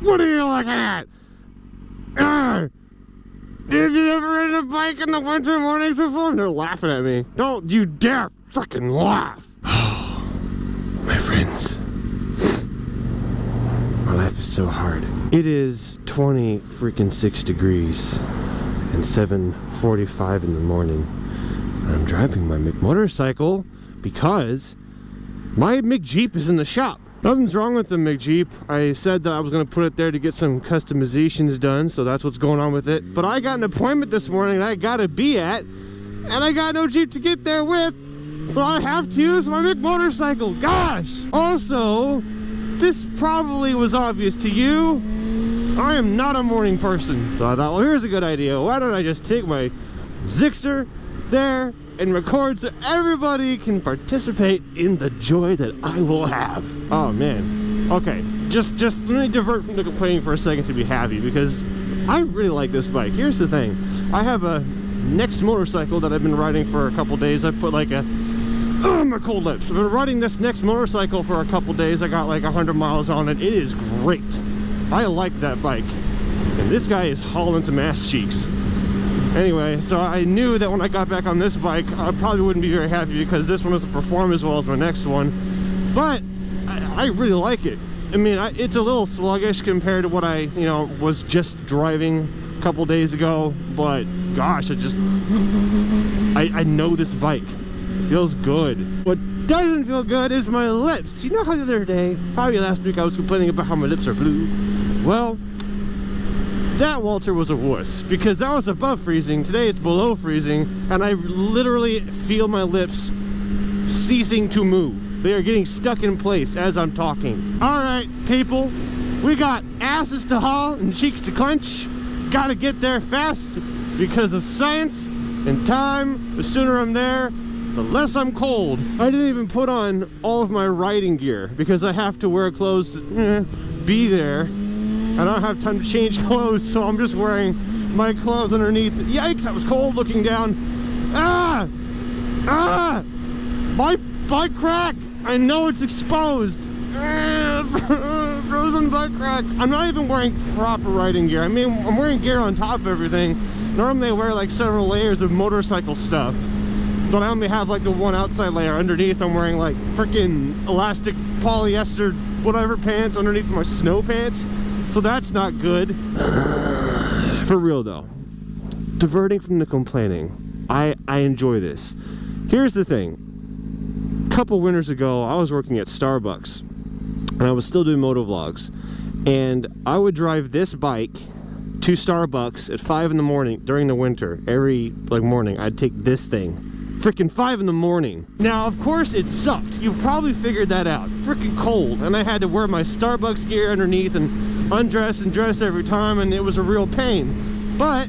What are you looking at? Did you ever ride a bike in the winter mornings before? They're laughing at me. Don't you dare freaking laugh. My friends. My life is so hard. It is 26 degrees and 7:45 in the morning. I'm driving my McMotorcycle because my McJeep is in the shop. Nothing's wrong with the McJeep. I said that I was going to put it there to get some customizations done, so that's what's going on with it. But I got an appointment this morning that I got to be at, and I got no Jeep to get there with, so I have to use my McMotorcycle. Gosh! Also, this probably was obvious to you. I am not a morning person. So I thought, well, here's a good idea. Why don't I just take my Zixer there and record so everybody can participate in the joy that I will have. Oh man. Okay, just let me divert from the complaining for a second to be happy, because I really like this bike. Here's the thing. I have a Next motorcycle that I've been riding for a couple days. I put like a my cold lips. I've been riding this Next motorcycle for a couple days. I got like 100 miles on it. It is great. I like that bike. And this guy is hauling some ass cheeks. Anyway, so I knew that when I got back on this bike, I probably wouldn't be very happy because this one doesn't perform as well as my next one. But I really like it. I mean, it's a little sluggish compared to what I, was just driving a couple days ago. But gosh, I know this bike. It feels good. What doesn't feel good is my lips. You know how the other day, probably last week, I was complaining about how my lips are blue? Well, that Walter was a wuss, because that was above freezing. Today it's below freezing, and I literally feel my lips ceasing to move. They are getting stuck in place as I'm talking. All right, people, we got asses to haul and cheeks to clench. Gotta get there fast because of science and time. The sooner I'm there, the less I'm cold. I didn't even put on all of my riding gear because I have to wear clothes to be there. I don't have time to change clothes, so I'm just wearing my clothes underneath. Yikes, that was cold looking down. My butt crack. I know it's exposed. Frozen butt crack. I'm not even wearing proper riding gear. I mean, I'm wearing gear on top of everything. Normally I wear like several layers of motorcycle stuff, but I only have like the one outside layer. Underneath I'm wearing like freaking elastic polyester whatever pants underneath my snow pants. So that's not good. For real though, diverting from the complaining, I enjoy this. Here's the thing. A couple winters ago, I was working at Starbucks and I was still doing motovlogs, and I would drive this bike to Starbucks at 5 in the morning during the winter. Every morning I'd take this thing. Freaking 5 in the morning. Now, of course, it sucked. You probably figured that out. Freaking cold, and I had to wear my Starbucks gear underneath and undress and dress every time, and it was a real pain. But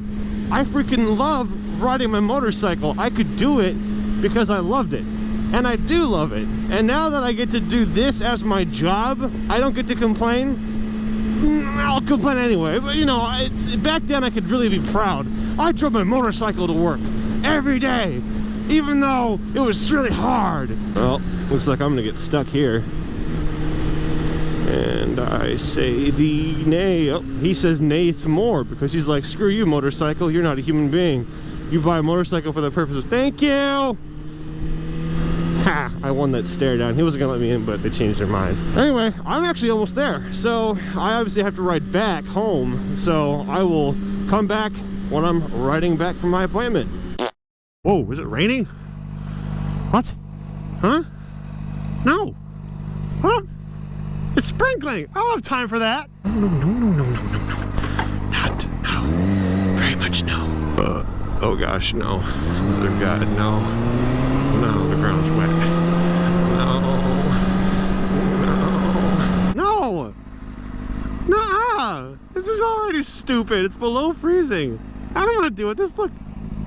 I freaking love riding my motorcycle. I could do it because I loved it, and I do love it. And now that I get to do this as my job, I don't get to complain. I'll complain anyway, but it's back then I could really be proud. I drove my motorcycle to work every day, even though it was really hard. Well, looks like I'm gonna get stuck here. And I say the nay. Oh, he says nay some more because he's like, screw you, motorcycle. You're not a human being. You buy a motorcycle for the purpose of thank you. Ha! I won that stare down. He wasn't gonna let me in, but they changed their mind. Anyway, I'm actually almost there. So I obviously have to ride back home. So I will come back when I'm riding back from my appointment. Whoa, is it raining? What? Huh? No. Huh? It's sprinkling. I don't have time for that. No. Not no. Very much no. Oh gosh, no. Mother God, no. No, the ground's wet. No. Nuh-uh. This is already stupid. It's below freezing. I don't want to do it. Look.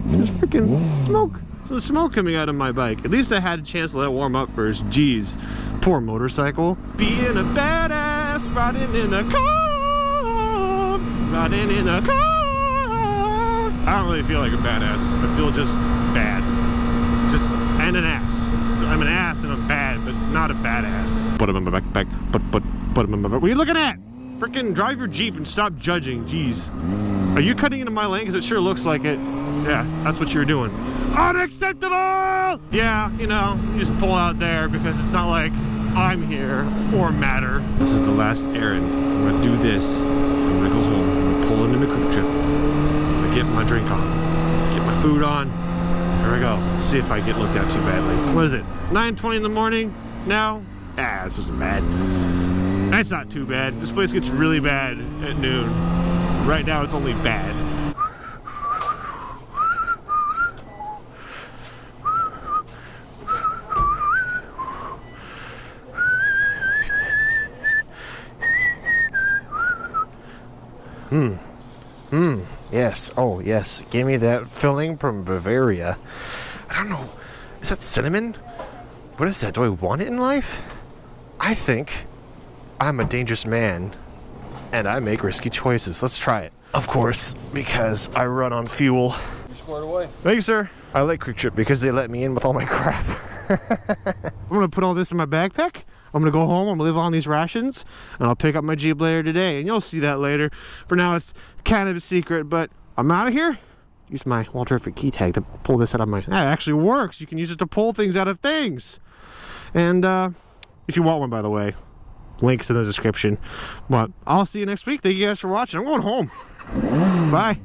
There's freaking smoke. Some smoke coming out of my bike. At least I had a chance to let it warm up first. Jeez. Poor motorcycle. Being a badass, riding in a car. Riding in a car. I don't really feel like a badass. I feel just bad. And an ass. I'm an ass and I'm bad, but not a badass. Put him in my backpack. Put him in my back. What are you looking at? Frickin' drive your Jeep and stop judging. Jeez. Are you cutting into my lane? Because it sure looks like it. Yeah, that's what you were doing. Unacceptable! Yeah, you know, you just pull out there because it's not like I'm here or matter. This is the last errand. I'm gonna do this. I'm gonna go home. I'm gonna pull into my quick trip. I'm gonna get my drink on. Get my food on. Here we go. See if I get looked at too badly. What is it? 9:20 in the morning now? Ah, this isn't bad. That's not too bad. This place gets really bad at noon. Right now it's only bad. Yes. Oh, yes. Give me that filling from Bavaria. I don't know. Is that cinnamon? What is that? Do I want it in life? I think I'm a dangerous man and I make risky choices. Let's try it. Of course, because I run on fuel. You're squared away. Thank you, sir. I like Quick Trip because they let me in with all my crap. I'm gonna put all this in my backpack. I'm gonna go home, I'm gonna live on these rations, and I'll pick up my Jeep later today, and you'll see that later. For now, it's kind of a secret, but I'm out of here. Use my Walter key tag to pull this out of my... That actually works. You can use it to pull things out of things. And if you want one, by the way, links in the description. But I'll see you next week. Thank you guys for watching. I'm going home. Bye.